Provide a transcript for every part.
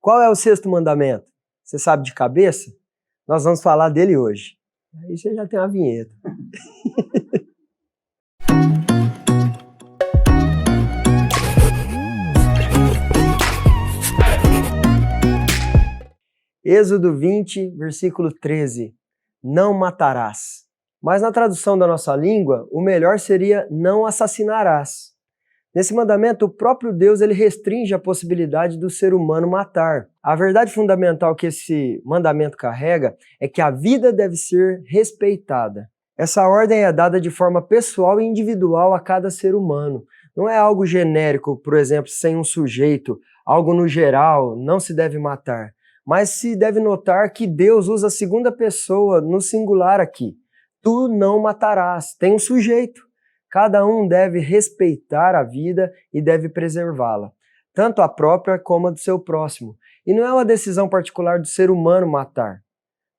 Qual é o sexto mandamento? Você sabe de cabeça? Nós vamos falar dele hoje. Aí você já tem uma vinheta. Êxodo 20, versículo 13. Não matarás. Mas na tradução da nossa língua, o melhor seria não assassinarás. Nesse mandamento, o próprio Deus ele restringe a possibilidade do ser humano matar. A verdade fundamental que esse mandamento carrega é que a vida deve ser respeitada. Essa ordem é dada de forma pessoal e individual a cada ser humano. Não é algo genérico, por exemplo, sem um sujeito, algo no geral, não se deve matar. Mas se deve notar que Deus usa a segunda pessoa no singular aqui. Tu não matarás, tem um sujeito. Cada um deve respeitar a vida e deve preservá-la, tanto a própria como a do seu próximo. E não é uma decisão particular do ser humano matar.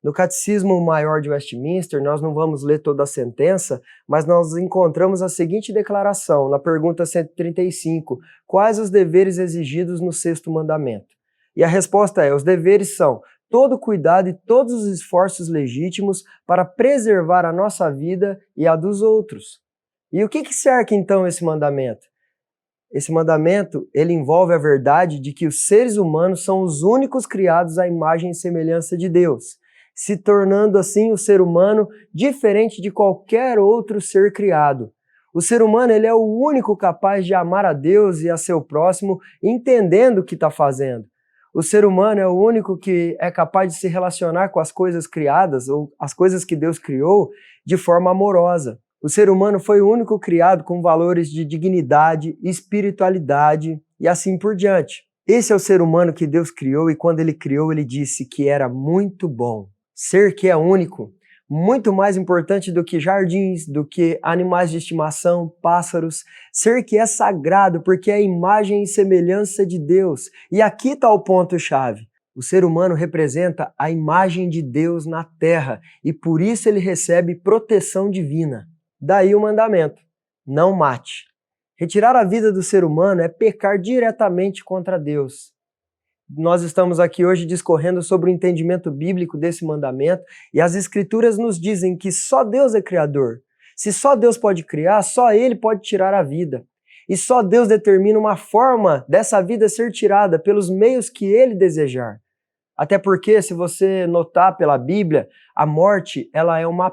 No Catecismo Maior de Westminster, nós não vamos ler toda a sentença, mas nós encontramos a seguinte declaração, na pergunta 135, quais os deveres exigidos no sexto mandamento? E a resposta é, os deveres são todo cuidado e todos os esforços legítimos para preservar a nossa vida e a dos outros. E o que cerca então esse mandamento? Esse mandamento, ele envolve a verdade de que os seres humanos são os únicos criados à imagem e semelhança de Deus, se tornando assim o ser humano diferente de qualquer outro ser criado. O ser humano ele é o único capaz de amar a Deus e a seu próximo, entendendo o que está fazendo. O ser humano é o único que é capaz de se relacionar com as coisas criadas, ou as coisas que Deus criou, de forma amorosa. O ser humano foi o único criado com valores de dignidade, espiritualidade e assim por diante. Esse é o ser humano que Deus criou e quando ele criou, ele disse que era muito bom. Ser que é único, muito mais importante do que jardins, do que animais de estimação, pássaros. Ser que é sagrado porque é a imagem e semelhança de Deus. E aqui está o ponto-chave. O ser humano representa a imagem de Deus na terra e por isso ele recebe proteção divina. Daí o mandamento, não mate. Retirar a vida do ser humano é pecar diretamente contra Deus. Nós estamos aqui hoje discorrendo sobre o entendimento bíblico desse mandamento e as escrituras nos dizem que só Deus é criador. Se só Deus pode criar, só Ele pode tirar a vida. E só Deus determina uma forma dessa vida ser tirada pelos meios que Ele desejar. Até porque, se você notar pela Bíblia, a morte ela é uma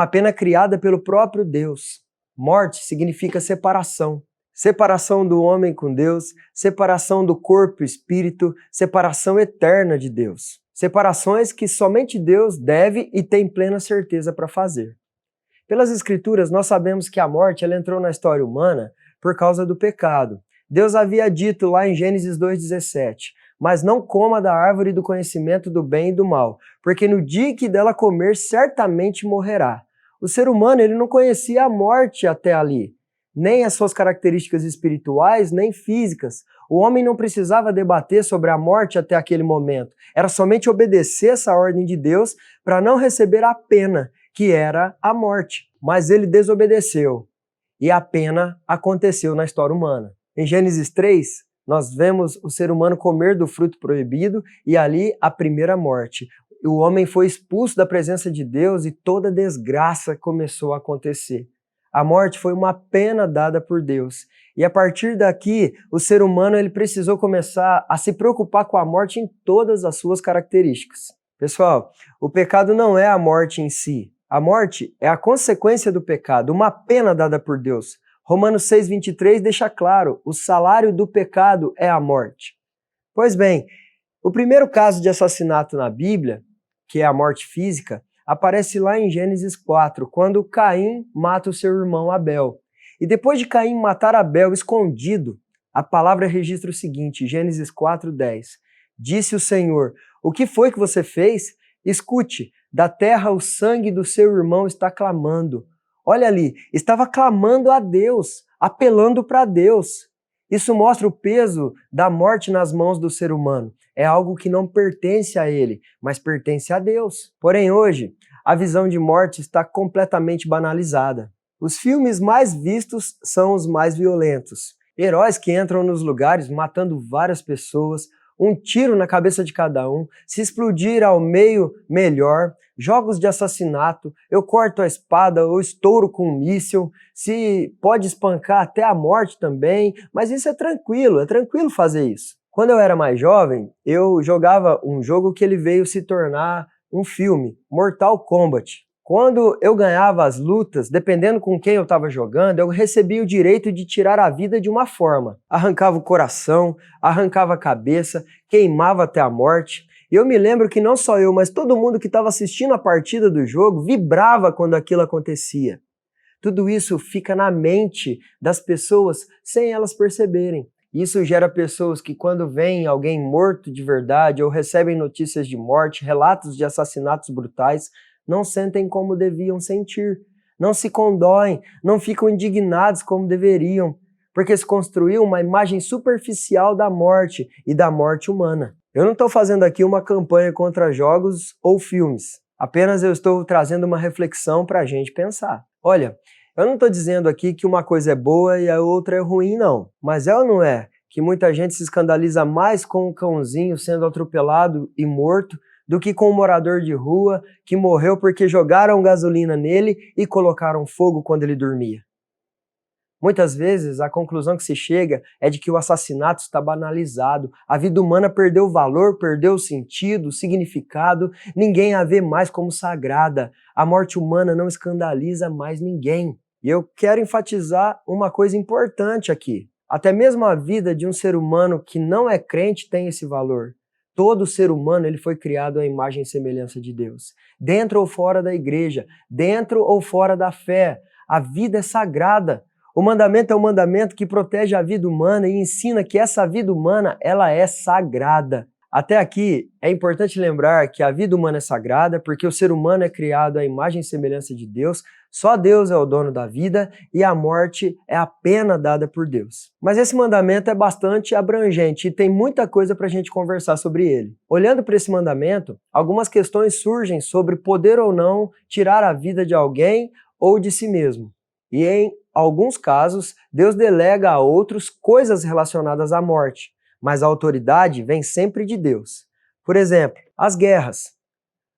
pena criada pelo próprio Deus. Morte significa separação. Separação do homem com Deus, separação do corpo e espírito, separação eterna de Deus. Separações que somente Deus deve e tem plena certeza para fazer. Pelas Escrituras, nós sabemos que a morte ela entrou na história humana por causa do pecado. Deus havia dito lá em Gênesis 2,17, mas não coma da árvore do conhecimento do bem e do mal, porque no dia que dela comer, certamente morrerá. O ser humano ele não conhecia a morte até ali. Nem as suas características espirituais, nem físicas. O homem não precisava debater sobre a morte até aquele momento. Era somente obedecer essa ordem de Deus para não receber a pena, que era a morte. Mas ele desobedeceu. E a pena aconteceu na história humana. Em Gênesis 3, nós vemos o ser humano comer do fruto proibido e ali a primeira morte. O homem foi expulso da presença de Deus e toda desgraça começou a acontecer. A morte foi uma pena dada por Deus. E a partir daqui, o ser humano ele precisou começar a se preocupar com a morte em todas as suas características. Pessoal, o pecado não é a morte em si. A morte é a consequência do pecado, uma pena dada por Deus. Romanos 6,23 deixa claro, o salário do pecado é a morte. Pois bem, o primeiro caso de assassinato na Bíblia, que é a morte física, aparece lá em Gênesis 4, quando Caim mata o seu irmão Abel. E depois de Caim matar Abel escondido, a palavra registra o seguinte, Gênesis 4:10. Disse o Senhor, o que foi que você fez? Escute, da terra o sangue do seu irmão está clamando. Olha ali, estava clamando a Deus, apelando para Deus. Isso mostra o peso da morte nas mãos do ser humano. É algo que não pertence a ele, mas pertence a Deus. Porém, hoje, a visão de morte está completamente banalizada. Os filmes mais vistos são os mais violentos. Heróis que entram nos lugares matando várias pessoas, um tiro na cabeça de cada um, se explodir ao meio, melhor, jogos de assassinato, eu corto a espada ou estouro com um míssil, se pode espancar até a morte também, mas isso é tranquilo fazer isso. Quando eu era mais jovem, eu jogava um jogo que ele veio se tornar um filme, Mortal Kombat. Quando eu ganhava as lutas, dependendo com quem eu estava jogando, eu recebia o direito de tirar a vida de uma forma. Arrancava o coração, arrancava a cabeça, queimava até a morte. E eu me lembro que não só eu, mas todo mundo que estava assistindo a partida do jogo vibrava quando aquilo acontecia. Tudo isso fica na mente das pessoas sem elas perceberem. Isso gera pessoas que, quando veem alguém morto de verdade ou recebem notícias de morte, relatos de assassinatos brutais, não sentem como deviam sentir, não se condoem, não ficam indignados como deveriam, porque se construiu uma imagem superficial da morte e da morte humana. Eu não estou fazendo aqui uma campanha contra jogos ou filmes, apenas eu estou trazendo uma reflexão para a gente pensar. Olha, eu não estou dizendo aqui que uma coisa é boa e a outra é ruim, não, mas é ou não é que muita gente se escandaliza mais com um cãozinho sendo atropelado e morto do que com um morador de rua que morreu porque jogaram gasolina nele e colocaram fogo quando ele dormia. Muitas vezes a conclusão que se chega é de que o assassinato está banalizado, a vida humana perdeu o valor, perdeu o sentido, o significado, ninguém a vê mais como sagrada, a morte humana não escandaliza mais ninguém. E eu quero enfatizar uma coisa importante aqui, até mesmo a vida de um ser humano que não é crente tem esse valor. Todo ser humano ele foi criado à imagem e semelhança de Deus. Dentro ou fora da igreja, dentro ou fora da fé, a vida é sagrada. O mandamento é um mandamento que protege a vida humana e ensina que essa vida humana ela é sagrada. Até aqui, é importante lembrar que a vida humana é sagrada porque o ser humano é criado à imagem e semelhança de Deus, só Deus é o dono da vida e a morte é a pena dada por Deus. Mas esse mandamento é bastante abrangente e tem muita coisa para a gente conversar sobre ele. Olhando para esse mandamento, algumas questões surgem sobre poder ou não tirar a vida de alguém ou de si mesmo. E em alguns casos, Deus delega a outros coisas relacionadas à morte. Mas a autoridade vem sempre de Deus. Por exemplo, as guerras.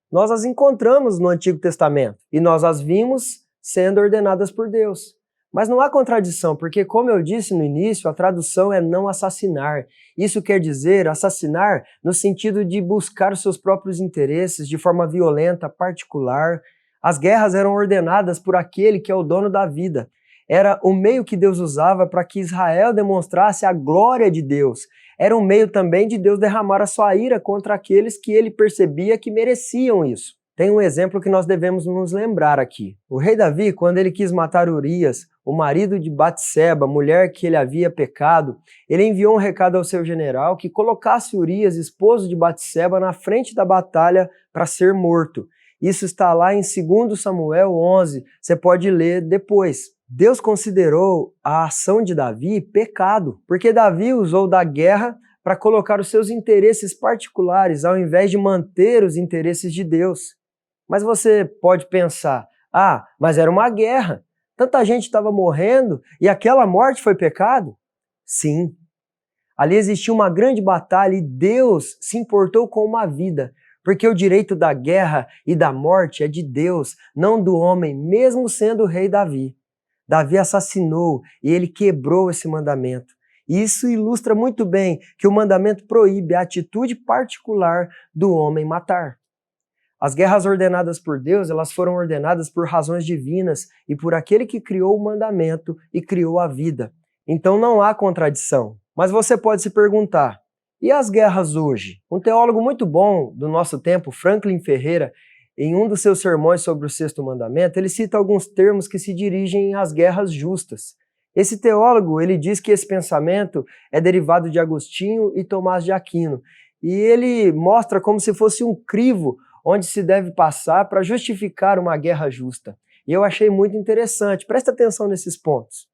Nós as encontramos no Antigo Testamento e nós as vimos sendo ordenadas por Deus. Mas não há contradição, porque, como eu disse no início, a tradução é não assassinar. Isso quer dizer assassinar no sentido de buscar os seus próprios interesses de forma violenta, particular. As guerras eram ordenadas por aquele que é o dono da vida. Era o meio que Deus usava para que Israel demonstrasse a glória de Deus. Era um meio também de Deus derramar a sua ira contra aqueles que ele percebia que mereciam isso. Tem um exemplo que nós devemos nos lembrar aqui. O rei Davi, quando ele quis matar Urias, o marido de Batseba, mulher que ele havia pecado, ele enviou um recado ao seu general que colocasse Urias, esposo de Batseba, na frente da batalha para ser morto. Isso está lá em 2 Samuel 11, você pode ler depois. Deus considerou a ação de Davi pecado, porque Davi usou da guerra para colocar os seus interesses particulares ao invés de manter os interesses de Deus. Mas você pode pensar, mas era uma guerra, tanta gente estava morrendo e aquela morte foi pecado? Sim, ali existiu uma grande batalha e Deus se importou com uma vida, porque o direito da guerra e da morte é de Deus, não do homem, mesmo sendo o rei Davi. Davi assassinou e ele quebrou esse mandamento. E isso ilustra muito bem que o mandamento proíbe a atitude particular do homem matar. As guerras ordenadas por Deus, elas foram ordenadas por razões divinas e por aquele que criou o mandamento e criou a vida. Então não há contradição. Mas você pode se perguntar, e as guerras hoje? Um teólogo muito bom do nosso tempo, Franklin Ferreira, em um dos seus sermões sobre o sexto mandamento, ele cita alguns termos que se dirigem às guerras justas. Esse teólogo, ele diz que esse pensamento é derivado de Agostinho e Tomás de Aquino. E ele mostra como se fosse um crivo onde se deve passar para justificar uma guerra justa. E eu achei muito interessante, presta atenção nesses pontos.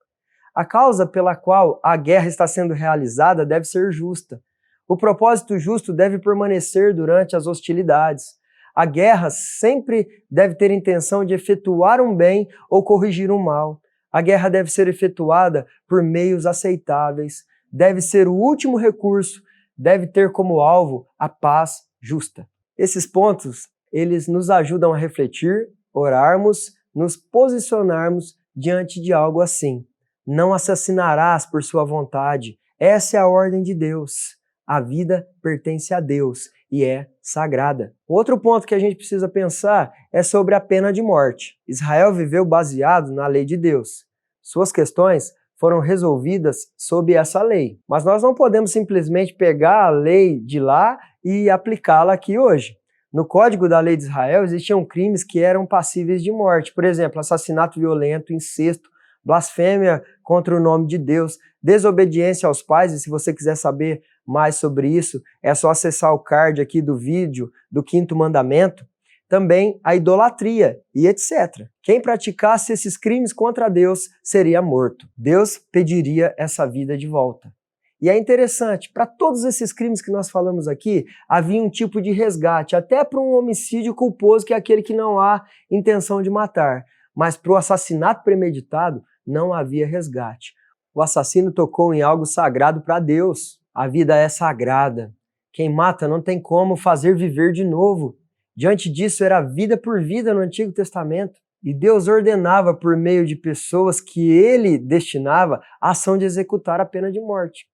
A causa pela qual a guerra está sendo realizada deve ser justa. O propósito justo deve permanecer durante as hostilidades. A guerra sempre deve ter intenção de efetuar um bem ou corrigir um mal. A guerra deve ser efetuada por meios aceitáveis. Deve ser o último recurso deve ter como alvo a paz justa. Esses pontos, eles nos ajudam a refletir, orarmos, nos posicionarmos diante de algo assim. Não assassinarás por sua vontade. Essa é a ordem de Deus. A vida pertence a Deus e é sagrada. Outro ponto que a gente precisa pensar é sobre a pena de morte. Israel viveu baseado na lei de Deus. Suas questões foram resolvidas sob essa lei. Mas nós não podemos simplesmente pegar a lei de lá e aplicá-la aqui hoje. No Código da Lei de Israel existiam crimes que eram passíveis de morte. Por exemplo, assassinato violento, incesto, blasfêmia contra o nome de Deus, desobediência aos pais, e se você quiser saber mais sobre isso, é só acessar o card aqui do vídeo do 5º mandamento. Também a idolatria e etc. Quem praticasse esses crimes contra Deus seria morto. Deus pediria essa vida de volta. E é interessante, para todos esses crimes que nós falamos aqui, havia um tipo de resgate, até para um homicídio culposo, que é aquele que não há intenção de matar. Mas para o assassinato premeditado, não havia resgate. O assassino tocou em algo sagrado para Deus. A vida é sagrada. Quem mata não tem como fazer viver de novo. Diante disso, era vida por vida no Antigo Testamento. E Deus ordenava por meio de pessoas que ele destinava a ação de executar a pena de morte.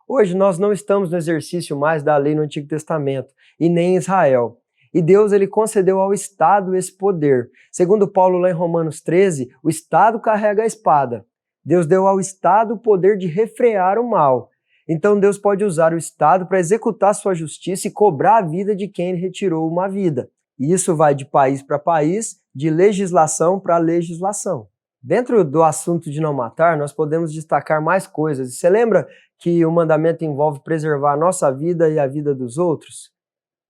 Hoje nós não estamos no exercício mais da lei no Antigo Testamento, e nem em Israel. E Deus ele concedeu ao Estado esse poder. Segundo Paulo lá em Romanos 13, o Estado carrega a espada. Deus deu ao Estado o poder de refrear o mal. Então Deus pode usar o Estado para executar sua justiça e cobrar a vida de quem retirou uma vida. E isso vai de país para país, de legislação para legislação. Dentro do assunto de não matar, nós podemos destacar mais coisas. Você lembra que o mandamento envolve preservar a nossa vida e a vida dos outros?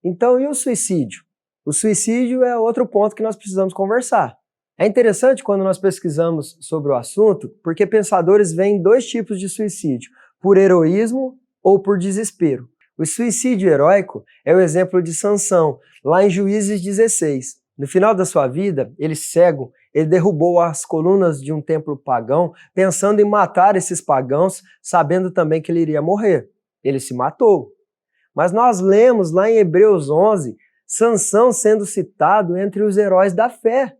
Então, e o suicídio? O suicídio é outro ponto que nós precisamos conversar. É interessante quando nós pesquisamos sobre o assunto, porque pensadores veem 2 tipos de suicídio, por heroísmo ou por desespero. O suicídio heróico é o exemplo de Sansão, lá em Juízes 16. No final da sua vida, ele cego, ele derrubou as colunas de um templo pagão, pensando em matar esses pagãos, sabendo também que ele iria morrer. Ele se matou. Mas nós lemos lá em Hebreus 11, Sansão sendo citado entre os heróis da fé.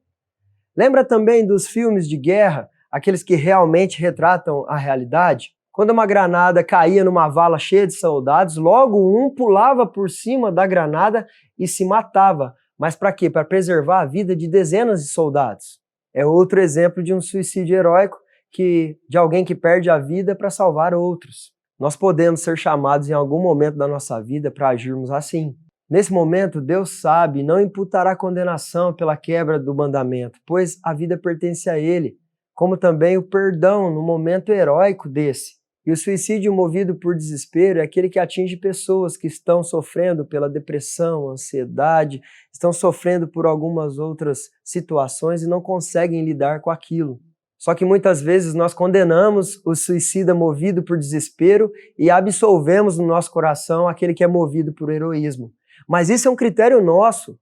Lembra também dos filmes de guerra, aqueles que realmente retratam a realidade? Quando uma granada caía numa vala cheia de soldados, logo um pulava por cima da granada e se matava. Mas para quê? Para preservar a vida de dezenas de soldados. É outro exemplo de um suicídio heróico, de alguém que perde a vida para salvar outros. Nós podemos ser chamados em algum momento da nossa vida para agirmos assim. Nesse momento, Deus sabe e não imputará condenação pela quebra do mandamento, pois a vida pertence a Ele, como também o perdão no momento heróico desse. E o suicídio movido por desespero é aquele que atinge pessoas que estão sofrendo pela depressão, ansiedade, estão sofrendo por algumas outras situações e não conseguem lidar com aquilo. Só que muitas vezes nós condenamos o suicida movido por desespero e absolvemos no nosso coração aquele que é movido por heroísmo. Mas isso é um critério nosso.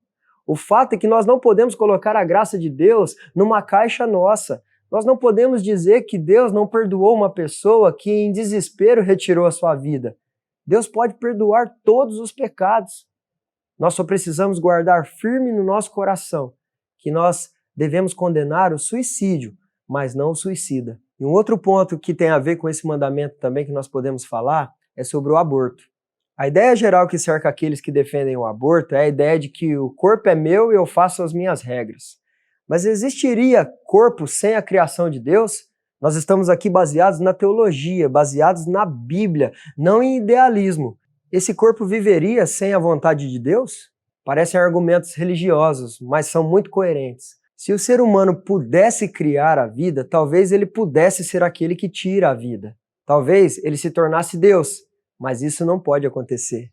O fato é que nós não podemos colocar a graça de Deus numa caixa nossa. Nós não podemos dizer que Deus não perdoou uma pessoa que em desespero retirou a sua vida. Deus pode perdoar todos os pecados. Nós só precisamos guardar firme no nosso coração que nós devemos condenar o suicídio, mas não o suicida. E um outro ponto que tem a ver com esse mandamento também que nós podemos falar é sobre o aborto. A ideia geral que cerca aqueles que defendem o aborto é a ideia de que o corpo é meu e eu faço as minhas regras. Mas existiria corpo sem a criação de Deus? Nós estamos aqui baseados na teologia, baseados na Bíblia, não em idealismo. Esse corpo viveria sem a vontade de Deus? Parecem argumentos religiosos, mas são muito coerentes. Se o ser humano pudesse criar a vida, talvez ele pudesse ser aquele que tira a vida. Talvez ele se tornasse Deus, mas isso não pode acontecer.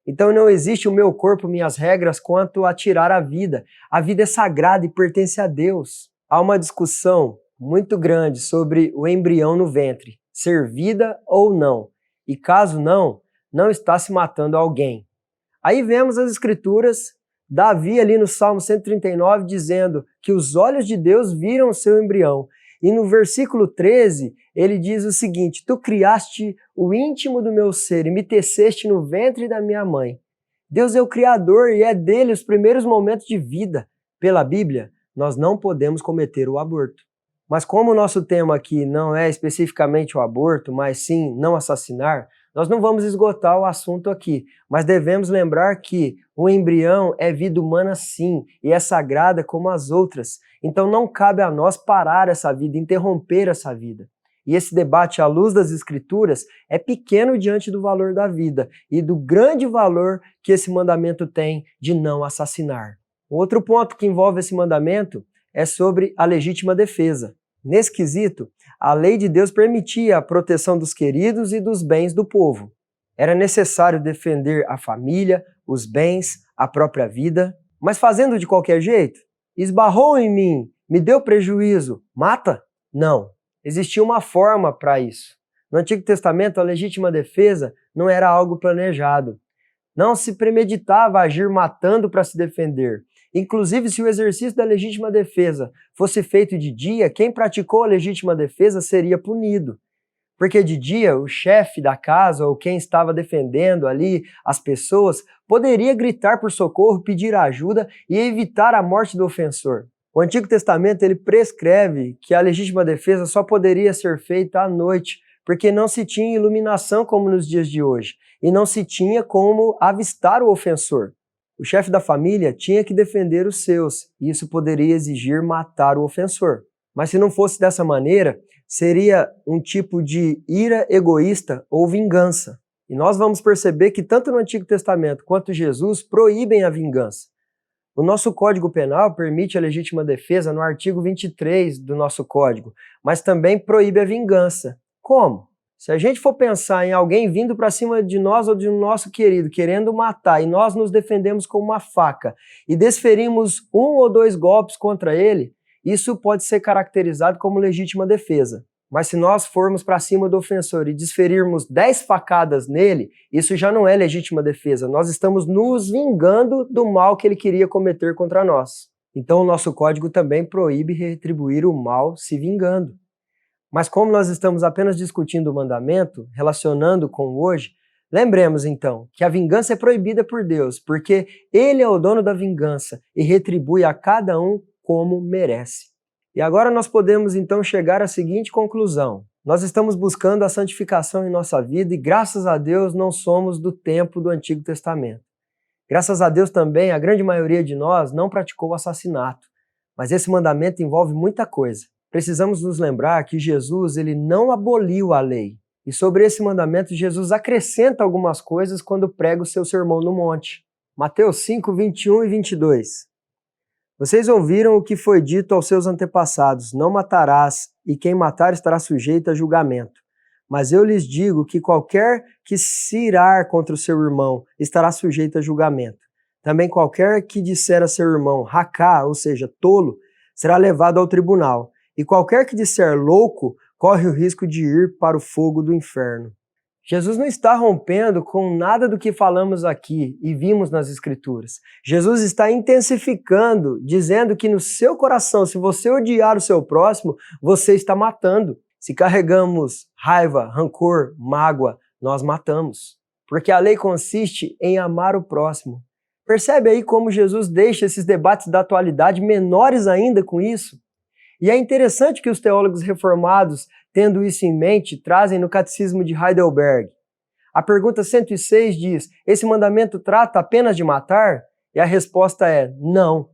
Então não existe o meu corpo, minhas regras quanto a tirar a vida. A vida é sagrada e pertence a Deus. Há uma discussão muito grande sobre o embrião no ventre, ser vida ou não. E caso não está se matando alguém. Aí vemos as escrituras, Davi ali no Salmo 139 dizendo que os olhos de Deus viram o seu embrião. E no versículo 13, ele diz o seguinte: tu criaste o íntimo do meu ser e me teceste no ventre da minha mãe. Deus é o Criador e é dele os primeiros momentos de vida. Pela Bíblia, nós não podemos cometer o aborto. Mas como o nosso tema aqui não é especificamente o aborto, mas sim não assassinar, nós não vamos esgotar o assunto aqui, mas devemos lembrar que o embrião é vida humana sim, e é sagrada como as outras. Então não cabe a nós parar essa vida, interromper essa vida. E esse debate à luz das Escrituras é pequeno diante do valor da vida e do grande valor que esse mandamento tem de não assassinar. Outro ponto que envolve esse mandamento é sobre a legítima defesa. Nesse quesito, a lei de Deus permitia a proteção dos queridos e dos bens do povo. Era necessário defender a família, os bens, a própria vida, mas fazendo de qualquer jeito? Esbarrou em mim, me deu prejuízo, mata? Não. Existia uma forma para isso. No Antigo Testamento, a legítima defesa não era algo planejado. Não se premeditava agir matando para se defender. Inclusive, se o exercício da legítima defesa fosse feito de dia, quem praticou a legítima defesa seria punido. Porque de dia, o chefe da casa ou quem estava defendendo ali as pessoas poderia gritar por socorro, pedir ajuda e evitar a morte do ofensor. O Antigo Testamento ele prescreve que a legítima defesa só poderia ser feita à noite, porque não se tinha iluminação como nos dias de hoje, e não se tinha como avistar o ofensor. O chefe da família tinha que defender os seus, e isso poderia exigir matar o ofensor. Mas se não fosse dessa maneira, seria um tipo de ira egoísta ou vingança. E nós vamos perceber que tanto no Antigo Testamento quanto Jesus proíbem a vingança. O nosso Código Penal permite a legítima defesa no artigo 23 do nosso Código, mas também proíbe a vingança. Como? Se a gente for pensar em alguém vindo para cima de nós ou de um nosso querido, querendo matar, e nós nos defendemos com uma faca e desferimos 1 ou 2 golpes contra ele, isso pode ser caracterizado como legítima defesa. Mas se nós formos para cima do ofensor e desferirmos 10 facadas nele, isso já não é legítima defesa. Nós estamos nos vingando do mal que ele queria cometer contra nós. Então o nosso código também proíbe retribuir o mal se vingando. Mas como nós estamos apenas discutindo o mandamento, relacionando com hoje, lembremos então que a vingança é proibida por Deus, porque Ele é o dono da vingança e retribui a cada um como merece. E agora nós podemos então chegar à seguinte conclusão. Nós estamos buscando a santificação em nossa vida e graças a Deus não somos do tempo do Antigo Testamento. Graças a Deus também a grande maioria de nós não praticou o assassinato. Mas esse mandamento envolve muita coisa. Precisamos nos lembrar que Jesus ele não aboliu a lei. E sobre esse mandamento, Jesus acrescenta algumas coisas quando prega o seu sermão no monte. Mateus 5, 21 e 22. Vocês ouviram o que foi dito aos seus antepassados, não matarás, e quem matar estará sujeito a julgamento. Mas eu lhes digo que qualquer que se irar contra o seu irmão estará sujeito a julgamento. Também qualquer que disser a seu irmão, racá, ou seja, tolo, será levado ao tribunal. E qualquer que disser louco, corre o risco de ir para o fogo do inferno. Jesus não está rompendo com nada do que falamos aqui e vimos nas Escrituras. Jesus está intensificando, dizendo que no seu coração, se você odiar o seu próximo, você está matando. Se carregamos raiva, rancor, mágoa, nós matamos. Porque a lei consiste em amar o próximo. Percebe aí como Jesus deixa esses debates da atualidade menores ainda com isso? E é interessante que os teólogos reformados, tendo isso em mente, trazem no Catecismo de Heidelberg. A pergunta 106 diz, esse mandamento trata apenas de matar? E a resposta é, não.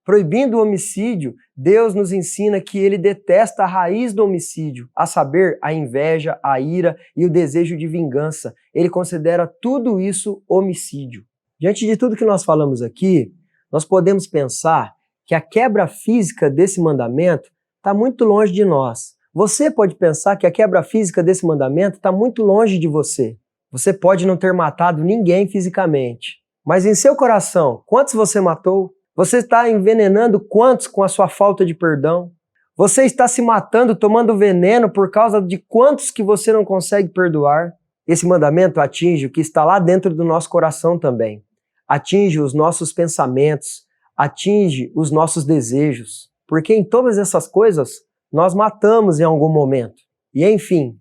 Proibindo o homicídio, Deus nos ensina que ele detesta a raiz do homicídio, a saber, a inveja, a ira e o desejo de vingança. Ele considera tudo isso homicídio. Diante de tudo que nós falamos aqui, nós podemos pensar que a quebra física desse mandamento está muito longe de nós. Você pode pensar que a quebra física desse mandamento está muito longe de você. Você pode não ter matado ninguém fisicamente. Mas em seu coração, quantos você matou? Você está envenenando quantos com a sua falta de perdão? Você está se matando, tomando veneno por causa de quantos que você não consegue perdoar? Esse mandamento atinge o que está lá dentro do nosso coração também. Atinge os nossos pensamentos, atinge os nossos desejos. Porque em todas essas coisas nós matamos em algum momento. E enfim,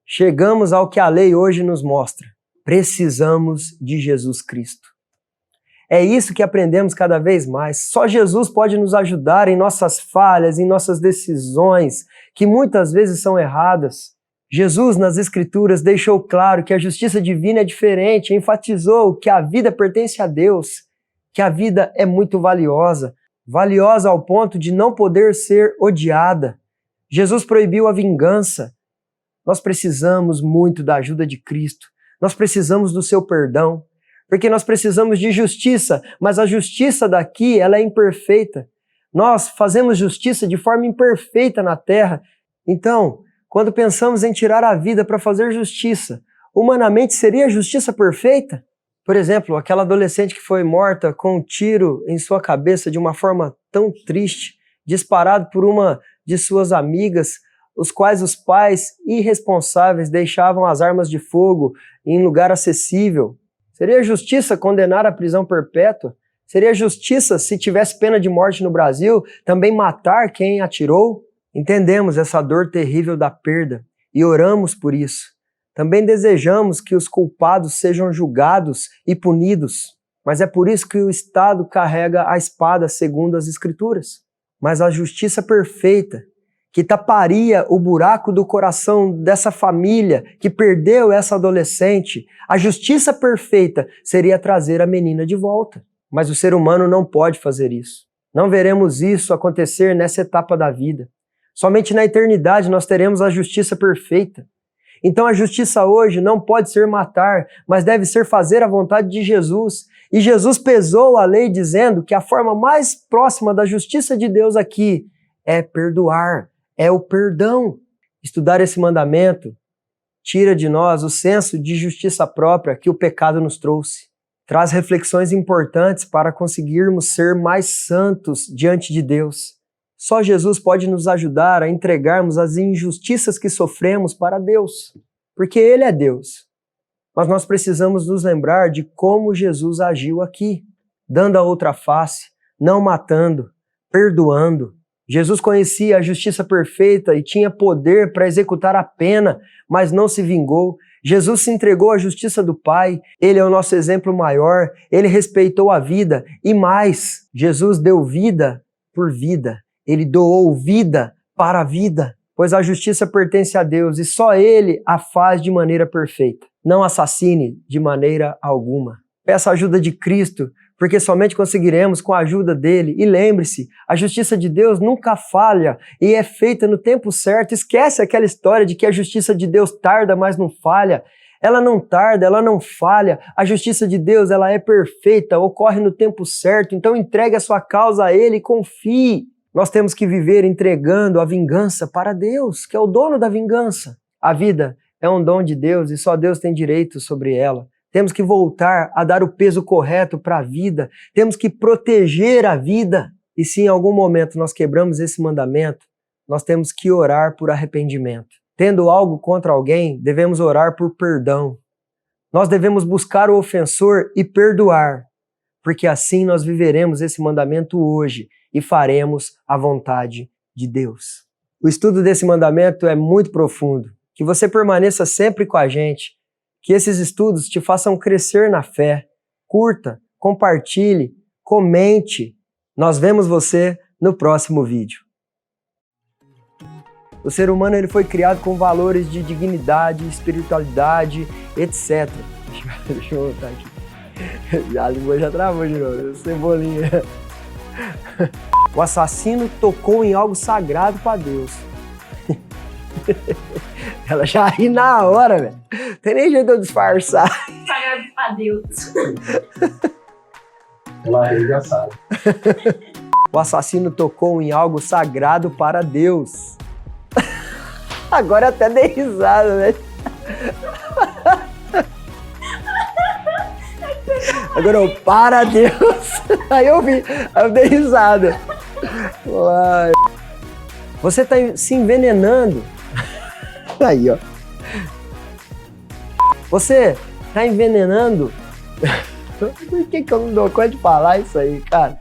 chegamos ao que a lei hoje nos mostra. Precisamos de Jesus Cristo. É isso que aprendemos cada vez mais. Só Jesus pode nos ajudar em nossas falhas, em nossas decisões, que muitas vezes são erradas. Jesus, nas Escrituras, deixou claro que a justiça divina é diferente, enfatizou que a vida pertence a Deus, que a vida é muito valiosa, valiosa ao ponto de não poder ser odiada. Jesus proibiu a vingança. Nós precisamos muito da ajuda de Cristo, nós precisamos do seu perdão, porque nós precisamos de justiça, mas a justiça daqui, ela é imperfeita. Nós fazemos justiça de forma imperfeita na terra. Então, quando pensamos em tirar a vida para fazer justiça, humanamente seria a justiça perfeita? Por exemplo, aquela adolescente que foi morta com um tiro em sua cabeça de uma forma tão triste, disparado por uma de suas amigas, os quais os pais irresponsáveis deixavam as armas de fogo em lugar acessível. Seria justiça condenar à prisão perpétua? Seria justiça, se tivesse pena de morte no Brasil, também matar quem atirou? Entendemos essa dor terrível da perda e oramos por isso. Também desejamos que os culpados sejam julgados e punidos, mas é por isso que o Estado carrega a espada segundo as Escrituras. Mas a justiça perfeita, que taparia o buraco do coração dessa família que perdeu essa adolescente, a justiça perfeita seria trazer a menina de volta. Mas o ser humano não pode fazer isso. Não veremos isso acontecer nessa etapa da vida. Somente na eternidade nós teremos a justiça perfeita. Então a justiça hoje não pode ser matar, mas deve ser fazer a vontade de Jesus. E Jesus pesou a lei dizendo que a forma mais próxima da justiça de Deus aqui é perdoar, é o perdão. Estudar esse mandamento tira de nós o senso de justiça própria que o pecado nos trouxe. Traz reflexões importantes para conseguirmos ser mais santos diante de Deus. Só Jesus pode nos ajudar a entregarmos as injustiças que sofremos para Deus, porque Ele é Deus. Mas nós precisamos nos lembrar de como Jesus agiu aqui, dando a outra face, não matando, perdoando. Jesus conhecia a justiça perfeita e tinha poder para executar a pena, mas não se vingou. Jesus se entregou à justiça do Pai, Ele é o nosso exemplo maior, Ele respeitou a vida e mais, Jesus deu vida por vida. Ele doou vida para a vida, pois a justiça pertence a Deus e só Ele a faz de maneira perfeita. Não assassine de maneira alguma. Peça a ajuda de Cristo, porque somente conseguiremos com a ajuda dele. E lembre-se, a justiça de Deus nunca falha e é feita no tempo certo. Esquece aquela história de que a justiça de Deus tarda, mas não falha. Ela não tarda, ela não falha. A justiça de Deus, ela é perfeita, ocorre no tempo certo. Então entregue a sua causa a Ele e confie. Nós temos que viver entregando a vingança para Deus, que é o dono da vingança. A vida é um dom de Deus e só Deus tem direito sobre ela. Temos que voltar a dar o peso correto para a vida. Temos que proteger a vida. E se em algum momento nós quebramos esse mandamento, nós temos que orar por arrependimento. Tendo algo contra alguém, devemos orar por perdão. Nós devemos buscar o ofensor e perdoar, porque assim nós viveremos esse mandamento hoje e faremos a vontade de Deus. O estudo desse mandamento é muito profundo. Que você permaneça sempre com a gente. Que esses estudos te façam crescer na fé. Curta, compartilhe, comente. Nós vemos você no próximo vídeo. O ser humano ele foi criado com valores de dignidade, espiritualidade, etc. Deixa eu voltar aqui. A língua já travou de novo. Cebolinha. O assassino tocou em algo sagrado para Deus. Ela já ri na hora, velho. Tem nem jeito de eu disfarçar. Sagrado pra Deus. Ela ri, já sabe. O assassino tocou em algo sagrado para Deus. Agora até dei risada, velho. Agora eu, para Deus. Aí eu vi, aí eu dei risada. Uai. Você tá se envenenando. Aí, ó. Você tá envenenando. Por que eu não dou conta de falar isso aí, cara?